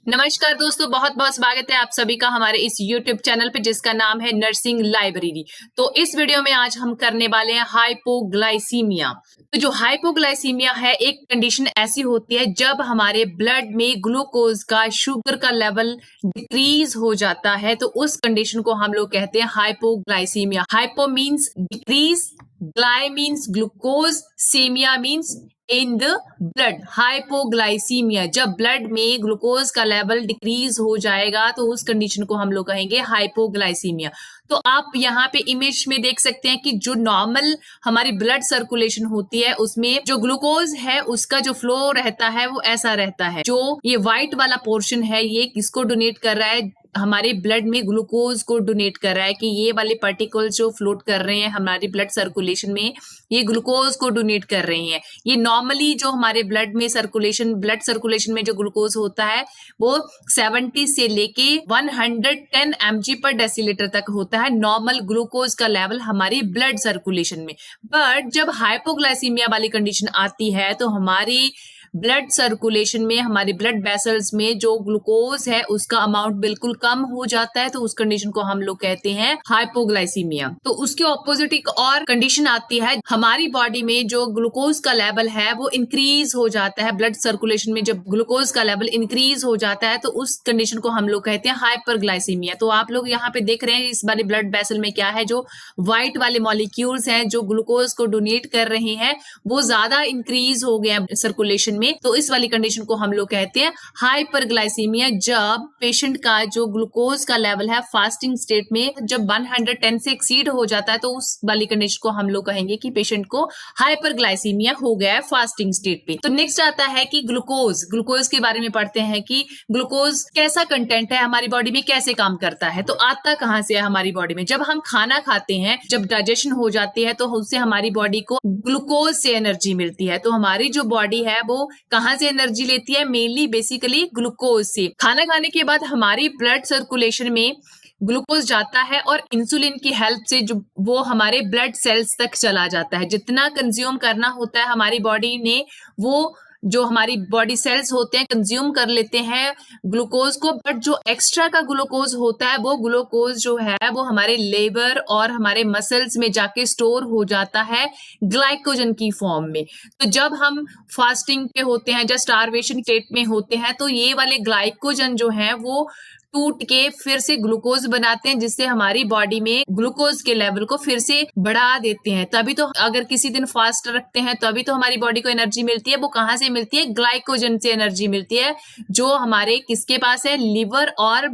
नमस्कार दोस्तों, बहुत बहुत स्वागत है आप सभी का हमारे इस YouTube चैनल पे जिसका नाम है नर्सिंग लाइब्रेरी। तो इस वीडियो में आज हम करने वाले हैं हाइपोग्लाइसीमिया। तो जो हाइपोग्लाइसीमिया है एक कंडीशन ऐसी होती है जब हमारे ब्लड में ग्लूकोज का शुगर का लेवल डिक्रीज हो जाता है, तो उस कंडीशन को हम लोग कहते हैं hypoglycaemia. Hypo means decrease, gly means glucose, caemia means in the blood. Hypoglycaemia, जब ब्लड में ग्लूकोज का लेवल डिक्रीज हो जाएगा तो उस कंडीशन को हम लोग कहेंगे हाइपोग्लाइसीमिया। तो आप यहाँ पे इमेज में देख सकते हैं कि जो नॉर्मल हमारी ब्लड सर्कुलेशन होती है उसमें जो ग्लूकोज है उसका जो फ्लो रहता है वो ऐसा रहता है। जो ये व्हाइट वाला पोर्शन है ये किसको डोनेट कर रहा है? हमारे ब्लड में ग्लूकोज को डोनेट कर रहा है कि ये वाले पार्टिकल्स जो फ्लोट कर रहे हैं हमारी ब्लड सर्कुलेशन में ये ग्लूकोज को डोनेट कर रहे हैं। ये नॉर्मली जो हमारे ब्लड सर्कुलेशन में जो ग्लूकोज होता है वो 70 से लेके 110 mg पर डेसीलीटर तक होता है नॉर्मल ग्लूकोज का लेवल हमारी ब्लड सर्कुलेशन में। बट जब हाइपोग्लाइसीमिया वाली कंडीशन आती है तो हमारी ब्लड सर्कुलेशन में हमारे ब्लड वेसल्स में जो ग्लूकोज है उसका अमाउंट बिल्कुल कम हो जाता है, तो उस कंडीशन को हम लोग कहते हैं हाइपोग्लाइसीमिया। तो उसके ऑपोजिट एक और कंडीशन आती है, हमारी बॉडी में जो ग्लूकोज का लेवल है वो इंक्रीज हो जाता है। ब्लड सर्कुलेशन में जब ग्लूकोज का लेवल इंक्रीज हो जाता है तो उस कंडीशन को हम लोग कहते हैं हाइपरग्लाइसीमिया। तो आप लोग यहाँ पे देख रहे हैं इस वाले ब्लड वेसल में क्या है, जो व्हाइट वाले मॉलिक्यूल्स हैं जो ग्लूकोज को डोनेट कर रहे हैं वो ज्यादा इंक्रीज हो गए सर्कुलेशन में। तो इस वाली कंडीशन को हम लोग कहते हैं हाइपरग्लाइसीमिया। जब पेशेंट का जो ग्लूकोज का लेवल है फास्टिंग स्टेट में जब 110 से एक्सीड हो जाता है तो उस वाली कंडीशन को हम लोग कहेंगे कि पेशेंट को हाइपरग्लाइसीमिया हो गया है फास्टिंग स्टेट पे। तो नेक्स्ट आता है कि ग्लूकोज के बारे में पढ़ते हैं कि ग्लूकोज कैसा कंटेंट है, हमारी बॉडी में कैसे काम करता है। तो आता कहां से है हमारी बॉडी में? जब हम खाना खाते हैं, जब डाइजेशन हो जाती है तो उससे हमारी बॉडी को ग्लूकोज से एनर्जी मिलती है। तो हमारी जो बॉडी है वो कहां से एनर्जी लेती है? मेनली बेसिकली ग्लूकोज से। खाना खाने के बाद हमारी ब्लड सर्कुलेशन में ग्लूकोज जाता है और इंसुलिन की हेल्प से जो वो हमारे ब्लड सेल्स तक चला जाता है। जितना कंज्यूम करना होता है हमारी बॉडी ने वो जो हमारी बॉडी सेल्स होते हैं कंज्यूम कर लेते हैं ग्लूकोज को, बट जो एक्स्ट्रा का ग्लूकोज होता है वो ग्लूकोज जो है वो हमारे लेबर और हमारे मसल्स में जाके स्टोर हो जाता है ग्लाइकोजन की फॉर्म में। तो जब हम फास्टिंग पे होते हैं, जब स्टारवेशन स्टेट में होते हैं तो ये वाले ग्लाइकोजन जो है वो टूट के फिर से ग्लूकोज बनाते हैं जिससे हमारी बॉडी में ग्लूकोज के लेवल को फिर से बढ़ा देते हैं। तभी तो अगर किसी दिन फास्ट रखते हैं तभी तो हमारी बॉडी को एनर्जी मिलती है। वो कहाँ से मिलती है? ग्लाइकोजन से एनर्जी मिलती है जो हमारे किसके पास है? लिवर और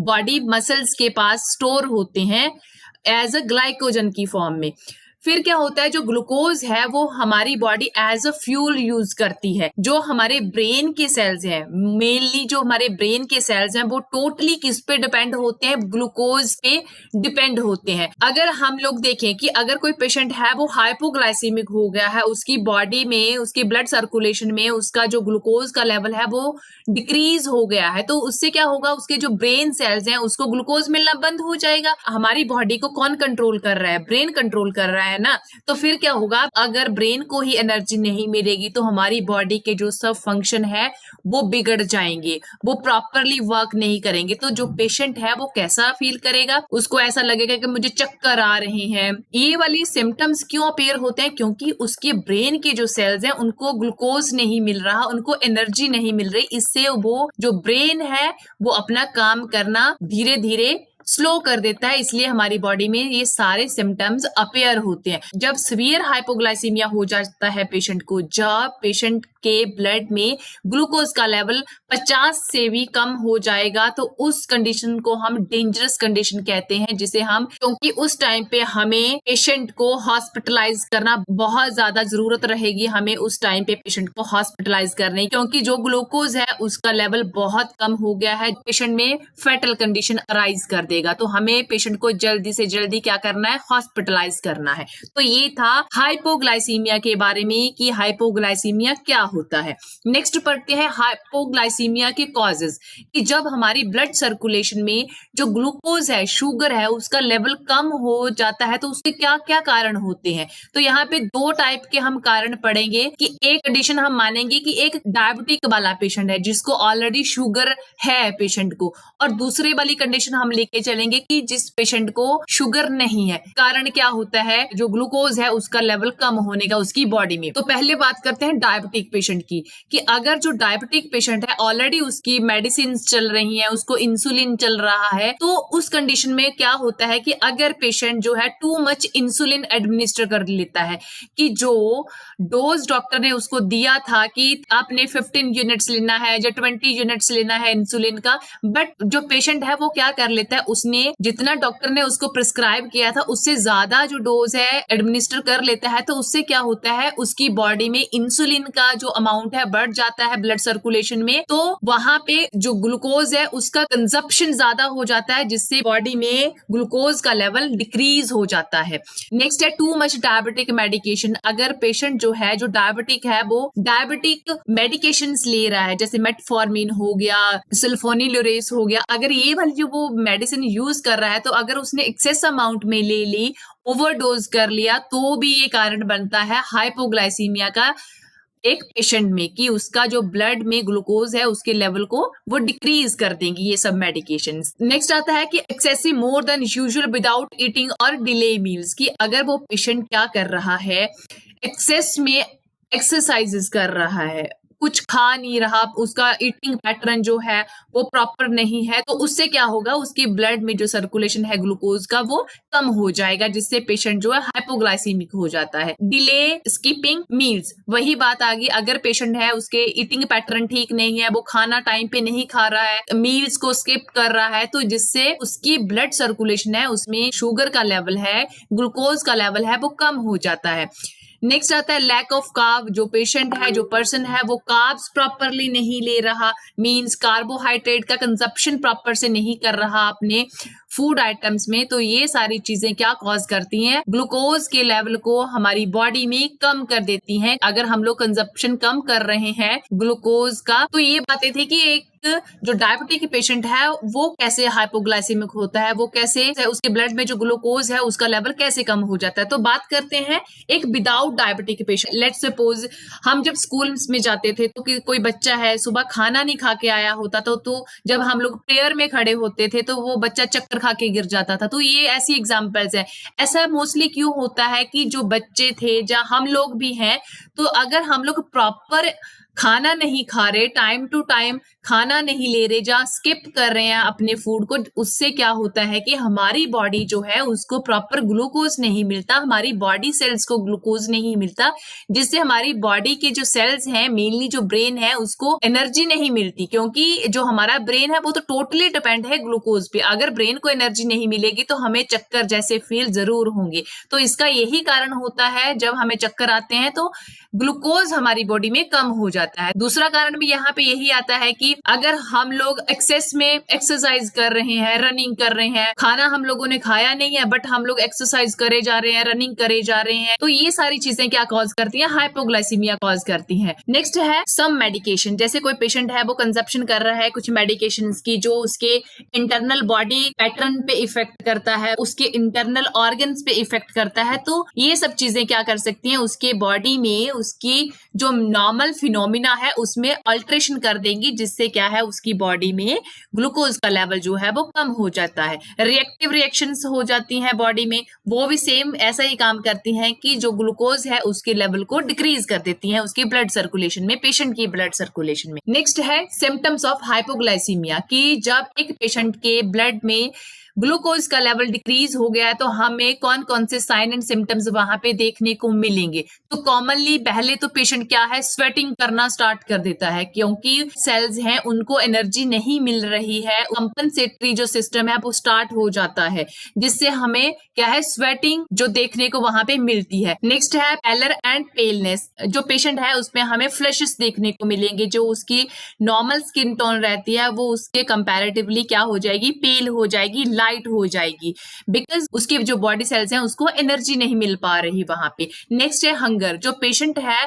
बॉडी मसल्स के पास स्टोर होते हैं एज अ ग्लाइकोजन की फॉर्म में। फिर क्या होता है, जो ग्लूकोज है वो हमारी body as a fuel use करती है। जो हमारे ब्रेन के सेल्स हैं, मेनली जो हमारे ब्रेन के सेल्स हैं वो टोटली किस पे डिपेंड होते हैं? ग्लूकोज पे डिपेंड होते हैं। अगर हम लोग देखें कि अगर कोई पेशेंट है वो हाइपोग्लाइसीमिक हो गया है, उसकी बॉडी में उसकी ब्लड सर्कुलेशन में उसका जो ग्लूकोज का लेवल है वो डिक्रीज हो गया है, तो उससे क्या होगा? उसके जो ब्रेन सेल्स हैं उसको ग्लूकोज मिलना बंद हो जाएगा। हमारी बॉडी को कौन कंट्रोल कर रहा है? ब्रेन कंट्रोल कर रहा है ना। तो फिर क्या होगा? अगर ब्रेन को ही एनर्जी नहीं मिलेगी तो हमारी बॉडी के जो सब फंक्शन है वो बिगड़ जाएंगे, वो प्रॉपरली वर्क नहीं करेंगे। तो जो पेशेंट है वो कैसा फील करेगा? उसको ऐसा लगेगा कि मुझे चक्कर आ रहे हैं। ये वाली सिम्टम्स क्यों अपीयर होते हैं? क्योंकि उसके ब्रेन के जो सेल्स हैं उनको ग्लूकोज नहीं मिल रहा, उनको एनर्जी नहीं मिल रही। इससे वो जो ब्रेन है वो अपना काम करना धीरे धीरे स्लो कर देता है, इसलिए हमारी बॉडी में ये सारे सिम्टम्स अपीयर होते हैं। जब सीवियर हाइपोग्लाइसीमिया हो जाता है पेशेंट को, जब पेशेंट के ब्लड में ग्लूकोज का लेवल 50 से भी कम हो जाएगा तो उस कंडीशन को हम डेंजरस कंडीशन कहते हैं, जिसे हम क्योंकि उस टाइम पे हमें पेशेंट को हॉस्पिटलाइज करना बहुत ज्यादा जरूरत रहेगी। हमें उस टाइम पे पेशेंट को हॉस्पिटलाइज करने, क्योंकि जो ग्लूकोज है उसका लेवल बहुत कम हो गया है, पेशेंट में फेटल कंडीशन अराइज कर दे। मिलेगा तो हमें पेशेंट को जल्दी से जल्दी क्या करना है, हॉस्पिटलाइज करना है। तो ये था हाइपोग्लाइसीमिया के बारे में कि हाइपोग्लाइसीमिया क्या होता है। नेक्स्ट पढ़ते हैं हाइपोग्लाइसीमिया के कॉजेज, कि जब हमारी ब्लड सर्कुलेशन में जो ग्लूकोज है, शुगर है, उसका लेवल कम हो जाता है तो उसके क्या क्या कारण होते हैं। तो यहाँ पे दो टाइप के हम कारण पढ़ेंगे कि एक कंडीशन हम मानेंगे कि एक डायबिटिक वाला पेशेंट है जिसको ऑलरेडी शुगर है पेशेंट को, और दूसरे वाली कंडीशन हम लेके चलेंगे कि जिस पेशेंट को शुगर नहीं है। कारण क्या होता है, जो ग्लूकोज है उसका लेवल कम होने का उसकी बॉडी में। तो पहले बात करते हैं डायबिटिक पेशेंट की, कि अगर जो डायबिटिक पेशेंट है ऑलरेडी उसकी मेडिसिन चल रही है, उसको इंसुलिन चल रहा है, तो उस कंडीशन में क्या होता है कि अगर पेशेंट जो है टू मच इंसुलिन एडमिनिस्टर कर लेता है, कि जो डोज डॉक्टर ने उसको दिया था कि आपने 15 यूनिट्स लेना है या 20 यूनिट्स लेना है इंसुलिन का, बट जो पेशेंट है वो क्या कर लेता है, उसने जितना डॉक्टर ने उसको प्रिस्क्राइब किया था उससे ज्यादा जो डोज है एडमिनिस्टर कर लेता है। तो उससे क्या होता है, उसकी बॉडी में इंसुलिन का जो अमाउंट है बढ़ जाता है ब्लड सर्कुलेशन में, तो वहां पे जो ग्लूकोज है उसका कंजप्शन ज्यादा हो जाता है, जिससे बॉडी में ग्लूकोज का लेवल डिक्रीज हो जाता है। नेक्स्ट है टू मच डायबिटिक मेडिकेशन। अगर पेशेंट जो है, जो डायबिटिक है, वो डायबिटिक मेडिकेशंस ले रहा है, जैसे मेटफॉर्मिन हो गया, सल्फोनिलुरेस हो गया, अगर ये वाली जो वो मेडिसिन यूज कर रहा है, तो अगर उसने एक्सेस अमाउंट में ले ली, ओवरडोज कर लिया, तो भी ये कारण बनता है हाइपोग्लाइसीमिया का एक पेशेंट में, कि उसका जो ब्लड में ग्लूकोज है उसके लेवल को वो डिक्रीज कर देंगी ये सब मेडिकेशंस। नेक्स्ट आता है कि excessive more than usual without eating और डिले मील्स, कि अगर वो पेशेंट क्या कर रहा है, एक्सेस में एक्सरसाइजेस कर रहा है, कुछ खा नहीं रहा, उसका ईटिंग पैटर्न जो है वो प्रॉपर नहीं है, तो उससे क्या होगा, उसकी ब्लड में जो सर्कुलेशन है ग्लूकोज का वो कम हो जाएगा, जिससे पेशेंट जो है हाइपोग्लाइसीमिक हो जाता है। डिले स्किपिंग मील्स, वही बात आ गई, अगर पेशेंट है उसके ईटिंग पैटर्न ठीक नहीं है, वो खाना टाइम पे नहीं खा रहा है, मील्स को स्किप कर रहा है, तो जिससे उसकी ब्लड सर्कुलेशन है उसमें शुगर का लेवल है, ग्लूकोज का लेवल है, वो कम हो जाता है। नेक्स्ट आता है लैक ऑफ कार्ब, जो पेशेंट है, जो पर्सन है, वो कार्ब्स प्रॉपरली नहीं ले रहा, मींस कार्बोहाइड्रेट का कंजप्शन प्रॉपर से नहीं कर रहा अपने फूड आइटम्स में, तो ये सारी चीजें क्या कॉज करती हैं, ग्लूकोज के लेवल को हमारी बॉडी में कम कर देती हैं। अगर हम लोग कंजप्शन कम कर रहे हैं ग्लूकोज का, तो ये बातें थी कि एक जो डायबिटिक पेशेंट है वो कैसे हाइपोग्लाइसेमिक होता है, वो कैसे उसके ब्लड में जो ग्लूकोज है उसका लेवल कैसे कम हो जाता है। तो बात करते हैं एक without diabetic patient. Let's suppose हम जब स्कूल में जाते थे तो कोई बच्चा है सुबह खाना नहीं खा के आया होता, तो जब हम लोग प्रेयर में खड़े होते थे तो वो बच्चा चक्कर खा के गिर जाता था। तो ये ऐसी एग्जाम्पल्स है। ऐसा मोस्टली क्यों होता है कि जो बच्चे थे, या हम लोग भी हैं, तो अगर हम लोग प्रॉपर खाना नहीं खा रहे, टाइम टू टाइम खाना नहीं ले रहे, जहाँ स्किप कर रहे हैं अपने फूड को, उससे क्या होता है कि हमारी बॉडी जो है उसको प्रॉपर ग्लूकोज नहीं मिलता, हमारी बॉडी सेल्स को ग्लूकोज नहीं मिलता, जिससे हमारी बॉडी के जो सेल्स हैं, मेनली जो ब्रेन है, उसको एनर्जी नहीं मिलती, क्योंकि जो हमारा ब्रेन है वो तो टोटली डिपेंड है ग्लूकोज पे। अगर ब्रेन को एनर्जी नहीं मिलेगी तो हमें चक्कर जैसे फील जरूर होंगे। तो इसका यही कारण होता है, जब हमें चक्कर आते हैं तो ग्लूकोज हमारी बॉडी में कम हो जाता है। दूसरा कारण भी यहाँ पे यही आता है कि अगर हम लोग एक्सेस में एक्सरसाइज कर रहे हैं, रनिंग कर रहे हैं, खाना हम लोगों ने खाया नहीं है बट हम लोग एक्सरसाइज करे जा रहे हैं, रनिंग करे जा रहे हैं, तो ये सारी चीजें क्या कॉज करती हैं, हाइपोग्लाइसीमिया कॉज करती हैं। नेक्स्ट है सम मेडिकेशन। जैसे कोई पेशेंट है वो कंजप्शन कर रहा है कुछ मेडिकेशन की, जो उसके इंटरनल बॉडी पैटर्न पे इफेक्ट करता है, उसके इंटरनल ऑर्गन्स पे इफेक्ट करता है, तो ये सब चीजें क्या कर सकती हैं, उसके बॉडी में उसकी जो नॉर्मल फिनोमिना है उसमें अल्टरेशन कर देंगी, जिससे क्या है उसकी बॉडी में ग्लूकोज का लेवल जो है वो कम हो जाता है। रिएक्टिव रिएक्शंस हो जाती हैं बॉडी में, वो भी सेम ऐसा ही काम करती हैं कि जो ग्लूकोज है उसके लेवल को डिक्रीज कर देती हैं उसकी ब्लड सर्कुलेशन में, पेशेंट की ब्लड सर्कुलेशन में। नेक्स्ट है सिम्टम्स ऑफ हाइपोग्लाइसीमिया, कि जब एक पेशेंट के ब्लड में ग्लूकोज का लेवल डिक्रीज हो गया है तो हमें कौन कौन से साइन एंड सिम्टम्स वहां पे देखने को मिलेंगे। तो कॉमनली पहले तो पेशेंट क्या है, स्वेटिंग करना स्टार्ट कर देता है, क्योंकि सेल्स हैं उनको एनर्जी नहीं मिल रही है, कंपनसेटरी जो सिस्टम है वो स्टार्ट हो जाता है, जिससे हमें क्या है, स्वेटिंग जो देखने को वहां पे मिलती है। नेक्स्ट है पैलर एंड पेलनेस। जो पेशेंट है उसमें हमें फ्लैशेस देखने को मिलेंगे, जो उसकी नॉर्मल स्किन टोन रहती है वो उसके कंपैरेटिवली क्या हो जाएगी, पेल हो जाएगी, टाइट हो जाएगी, बिकॉज उसकी जो बॉडी सेल्स हैं उसको एनर्जी नहीं मिल पा रही वहां पे। नेक्स्ट है हंगर। जो पेशेंट है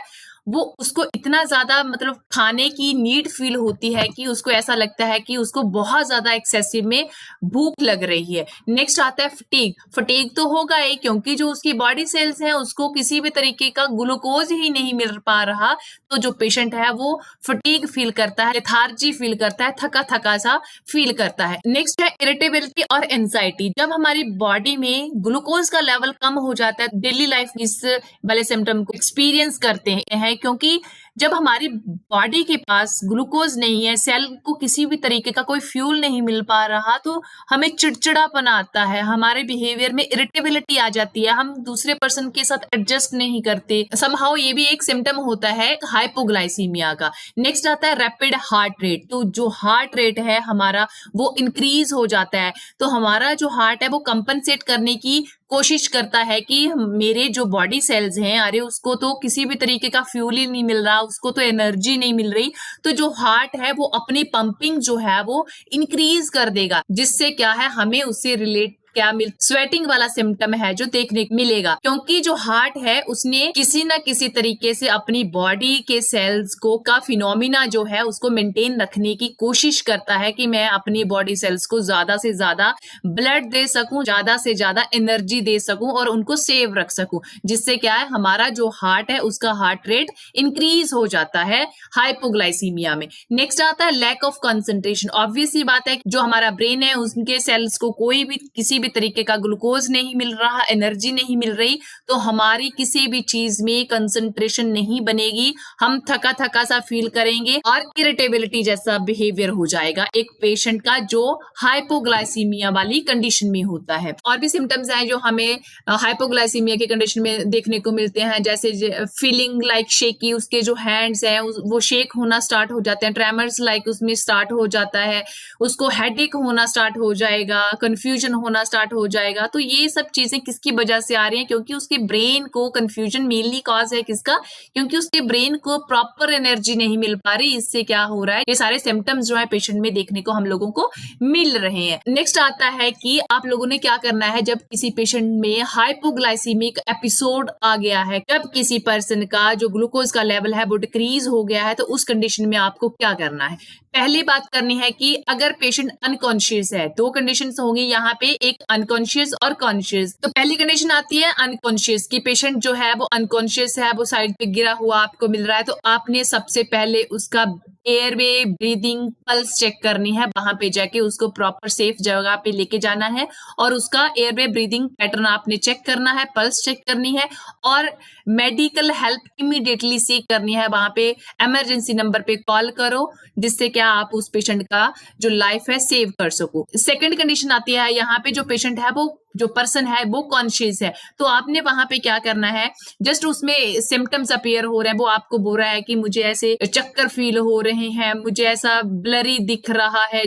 वो उसको इतना ज्यादा मतलब खाने की नीड फील होती है कि उसको ऐसा लगता है कि उसको बहुत ज्यादा एक्सेसिव में भूख लग रही है। नेक्स्ट आता है फटीग। फटीग तो होगा ही, क्योंकि जो उसकी बॉडी सेल्स हैं उसको किसी भी तरीके का ग्लूकोज ही नहीं मिल पा रहा, तो जो पेशेंट है वो फटीग फील करता है, लेथार्जी फील करता है, थका थका सा फील करता है। नेक्स्ट है इरिटेबिलिटी और एंजाइटी। जब हमारी बॉडी में ग्लूकोज का लेवल कम हो जाता है, डेली लाइफ इस वाले सिम्टम को एक्सपीरियंस करते हैं, क्योंकि जब हमारी बॉडी के पास ग्लूकोज नहीं है, सेल को किसी भी तरीके का कोई फ्यूल नहीं मिल पा रहा, तो हमें चिड़चिड़ापन आता है, हमारे बिहेवियर में इरिटेबिलिटी आ जाती है, हम दूसरे पर्सन के साथ एडजस्ट नहीं करते। समहाउ ये भी एक सिम्टम होता है हाइपोग्लाइसीमिया का। नेक्स्ट आता है रैपिड हार्ट रेट। तो जो हार्ट रेट है हमारा वो इंक्रीज हो जाता है, तो हमारा जो हार्ट है वो कंपनसेट करने की कोशिश करता है कि मेरे जो बॉडी सेल्स हैं, अरे उसको तो किसी भी तरीके का फ्यूल ही नहीं मिल रहा, उसको तो एनर्जी नहीं मिल रही, तो जो हार्ट है वो अपनी पंपिंग जो है वो इंक्रीज कर देगा, जिससे क्या है हमें उससे रिलेट क्या मिल स्वेटिंग वाला सिम्टम है जो देखने को मिलेगा, क्योंकि जो हार्ट है उसने किसी ना किसी तरीके से अपनी बॉडी के सेल्स को का फिनोमिना जो है उसको मेंटेन रखने की कोशिश करता है कि मैं अपनी बॉडी सेल्स को ज्यादा से ज्यादा ब्लड दे सकूं, ज्यादा से ज्यादा एनर्जी दे सकूं और उनको सेव रख सकूं, जिससे क्या है हमारा जो हार्ट है उसका हार्ट रेट इंक्रीज हो जाता है हाइपोग्लाइसीमिया में। नेक्स्ट आता है लैक ऑफ कंसंट्रेशन। ऑब्वियस ही बात है जो हमारा ब्रेन है उसके सेल्स को कोई भी किसी भी तरीके का ग्लूकोज नहीं मिल रहा, एनर्जी नहीं मिल रही, तो हमारी किसी भी चीज में कंसंट्रेशन नहीं बनेगी, हम थका थका सा फील करेंगे और इरिटेबिलिटी जैसा बिहेवियर हो जाएगा एक पेशेंट का जो हाइपोग्लाइसीमिया वाली कंडीशन में होता है। और भी सिम्टम्स हैं जो हमें हाइपोग्लाइसीमिया के कंडीशन में देखने को मिलते हैं, जैसे फीलिंग लाइक शेकी, उसके जो हैंड्स हैं वो शेक होना स्टार्ट हो जाते हैं, ट्रेमर्स लाइक उसमें स्टार्ट हो जाता है, उसको हेडेक होना स्टार्ट हो जाएगा, कंफ्यूजन होना स्टार्ट हो जाएगा। तो ये सब चीजें किसकी वजह से आ रही हैं? क्योंकि उसके ब्रेन को कंफ्यूजन मेनली कॉज है किसका? क्योंकि उसके ब्रेन को प्रॉपर एनर्जी नहीं मिल पा रही, इससे क्या हो रहा है ये सारे सिम्टम्स जो है पेशेंट में देखने को हम लोगों को मिल रहे हैं। नेक्स्ट आता है कि आप लोगों ने क्या करना है जब किसी पेशेंट में हाइपोग्लाइसीमिक एपिसोड आ गया है, जब किसी पर्सन का जो ग्लूकोज का लेवल है वो डिक्रीज हो गया है, तो उस कंडीशन में आपको क्या करना है? पहली बात करनी है कि अगर पेशेंट अनकॉन्शियस है, दो कंडीशंस होंगी यहाँ पे, एक अनकॉन्शियस और कॉन्शियस। तो पहली कंडीशन आती है अनकॉन्शियस की पेशेंट जो है वो अनकॉन्शियस है, वो साइड पे गिरा हुआ आपको मिल रहा है, तो आपने सबसे पहले उसका एयरवे, ब्रीदिंग, पल्स चेक करनी है। वहां पे जाके उसको प्रॉपर सेफ जगह पे लेके जाना है और उसका एयरवे, ब्रीदिंग पैटर्न आपने चेक करना है, पल्स चेक करनी है और मेडिकल हेल्प इमीडिएटली सीख करनी है। वहां पे इमरजेंसी नंबर पे कॉल करो, जिससे क्या आप उस पेशेंट का जो लाइफ है सेव कर सको। सेकंड कंडीशन आती है यहाँ पे, जो पेशेंट है वो जो पर्सन है वो कॉन्शियस है, तो आपने वहां पे क्या करना है, जस्ट उसमें सिम्टम्स अपीयर हो रहे हैं, वो आपको बोल रहा है कि मुझे ऐसे चक्कर फील हो रहे हैं, मुझे ऐसा ब्लरी दिख रहा है,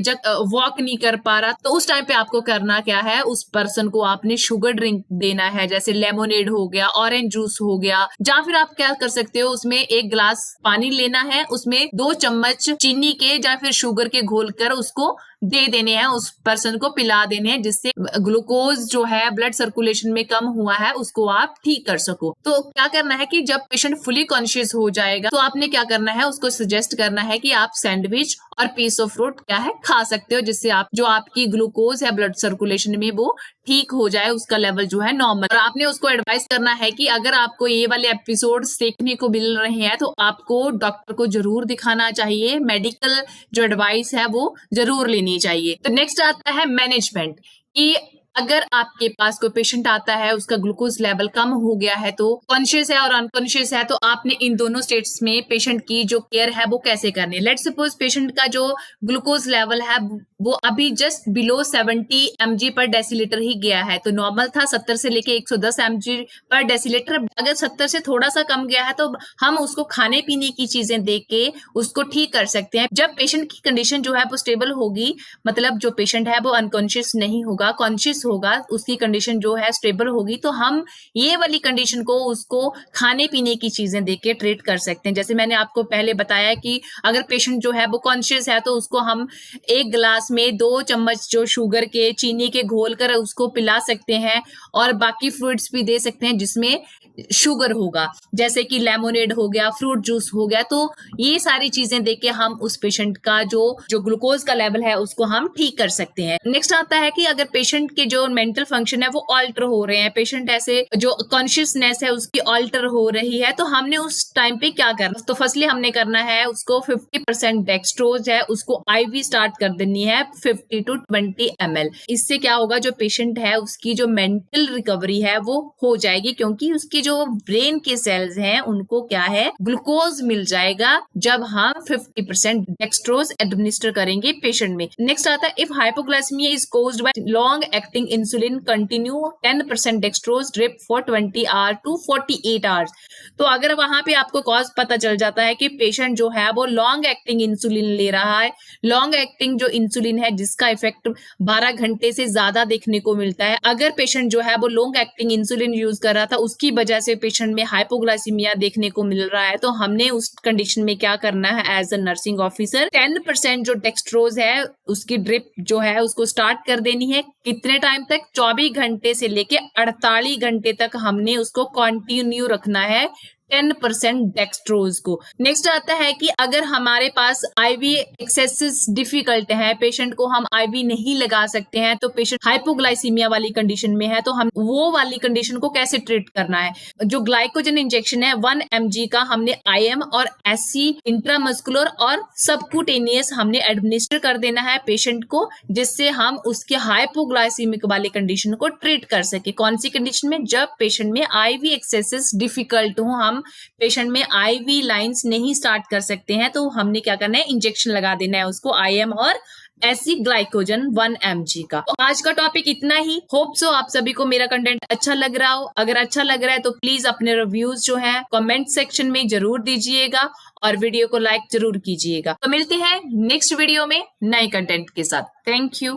वॉक नहीं कर पा रहा, तो उस टाइम पे आपको करना क्या है, उस पर्सन को आपने शुगर ड्रिंक देना है, जैसे लेमोनेड हो गया, ऑरेंज जूस हो गया, या फिर आप क्या कर सकते हो, उसमें एक गिलास पानी लेना है, उसमें 2 चम्मच चीनी के या फिर शुगर के घोल कर उसको दे देने हैं, उस पर्सन को पिला देने हैं, जिससे ग्लूकोज जो है ब्लड सर्कुलेशन में कम हुआ है उसको आप ठीक कर सको। तो क्या करना है कि जब पेशेंट फुली कॉन्शियस हो जाएगा तो आपने क्या करना है, उसको सजेस्ट करना है कि आप सैंडविच और पीस ऑफ फ्रूट क्या है खा सकते हो, जिससे आप जो आपकी ग्लूकोज है ब्लड सर्कुलेशन में वो ठीक हो जाए, उसका लेवल जो है नॉर्मल। और आपने उसको एडवाइस करना है कि अगर आपको ये वाले एपिसोड्स देखने को मिल रहे हैं तो आपको डॉक्टर को जरूर दिखाना चाहिए, मेडिकल जो एडवाइस है वो जरूर लेनी चाहिए। तो नेक्स्ट आता है मैनेजमेंट, कि अगर आपके पास कोई पेशेंट आता है उसका ग्लूकोज लेवल कम हो गया है, तो कॉन्शियस है और अनकॉन्शियस है, तो आपने इन दोनों स्टेट्स में पेशेंट की जो केयर है वो कैसे करनी है। लेट्स सपोज पेशेंट का जो ग्लूकोज लेवल है वो अभी जस्ट बिलो 70 mg पर डेसीलीटर ही गया है, तो नॉर्मल था 70 से लेके 110 mg पर डेसीलीटर, अगर 70 से थोड़ा सा कम गया है तो हम उसको खाने पीने की चीजें दे के उसको ठीक कर सकते हैं। जब पेशेंट की कंडीशन जो है वो स्टेबल होगी, मतलब जो पेशेंट है वो अनकॉन्शियस नहीं होगा, कॉन्शियस होगा, उसकी कंडीशन जो है स्टेबल होगी, तो हम ये वाली कंडीशन को उसको खाने पीने की चीजें देके ट्रीट कर सकते हैं। जैसे मैंने आपको पहले बताया कि अगर पेशेंट जो है वो कॉन्शियस है तो उसको हम 1 गिलास में 2 चम्मच जो शुगर के चीनी के घोल कर उसको पिला सकते हैं और बाकी फ्रूट्स भी दे सकते हैं जिसमें शुगर होगा, जैसे कि लेमोनेड हो गया, फ्रूट जूस हो गया। तो ये सारी चीजें देके हम उस पेशेंट का जो ग्लूकोज का लेवल है उसको हम ठीक कर सकते हैं। नेक्स्ट आता है कि अगर पेशेंट के जो मेंटल फंक्शन है वो ऑल्टर हो रहे हैं, पेशेंट ऐसे जो कॉन्शियसनेस है उसकी ऑल्टर हो रही है, तो हमने उस टाइम पे क्या करना। तो फर्स्टली हमने करना है उसको 50% डेक्सट्रोज है उसको आईवी स्टार्ट कर देनी है 50 to 20 ml। इससे क्या होगा, जो पेशेंट है उसकी जो मेंटल रिकवरी है वो हो जाएगी, क्योंकि उसकी जो ब्रेन के सेल्स हैं उनको क्या है, ग्लूकोज मिल जाएगा जब हम 50% डेक्सट्रोज एडमिनिस्टर करेंगे पेशेंट में। नेक्स्ट आता है, if hypoglycaemia is caused by long acting insulin continue 10% dextrose drip for 20 hour to 48 hours. तो अगर वहां पे आपको कॉज पता चल जाता है कि पेशेंट जो है वो लॉन्ग एक्टिंग इंसुलिन ले रहा है, लॉन्ग एक्टिंग जो इंसुलिन है जिसका इफेक्ट 12 घंटे से ज्यादा देखने को मिलता है, अगर पेशेंट जो है वो लॉन्ग एक्टिंग इंसुलिन यूज कर रहा था उसकी वजह से पेशेंट में हाइपोग्लाइसीमिया देखने को मिल रहा है, तो हमने उस कंडीशन में क्या करना है, एज अ नर्सिंग ऑफिसर 10% जो डेक्सट्रोज है उसकी ड्रिप जो है उसको स्टार्ट कर देनी है। कितने टाइम तक, 24 घंटे से लेके 48 घंटे तक हमने उसको कंटिन्यू रखना है 10% डेक्सट्रोज को। नेक्स्ट आता है कि अगर हमारे पास आईवी एक्सेसिस डिफिकल्ट है, पेशेंट को हम आईवी नहीं लगा सकते हैं, तो पेशेंट हाइपोग्लाइसीमिया वाली कंडीशन में है, तो हम वो वाली कंडीशन को कैसे ट्रीट करना है। जो ग्लाइकोजन इंजेक्शन है 1 mg का हमने IM और SC इंट्रामस्कुलर और सबक्यूटेनियस हमने एडमिनिस्टर कर देना है पेशेंट को, जिससे हम उसके हाइपोग्लाइसीमिक वाली कंडीशन को ट्रीट कर सके। कौन सी कंडीशन में, जब पेशेंट में आईवी एक्सेसिस डिफिकल्ट हो, हम पेशेंट में आईवी लाइंस नहीं स्टार्ट कर सकते हैं, तो हमने क्या करना है, इंजेक्शन लगा देना है उसको IM और SC ग्लाइकोजन 1 mg का। तो आज का टॉपिक इतना ही। होप सो आप सभी को मेरा कंटेंट अच्छा लग रहा हो। अगर अच्छा लग रहा है तो प्लीज अपने रिव्यूज जो है कमेंट सेक्शन में जरूर दीजिएगा और वीडियो को लाइक जरूर कीजिएगा। तो मिलते हैं नेक्स्ट वीडियो में नए कंटेंट के साथ। Thank you.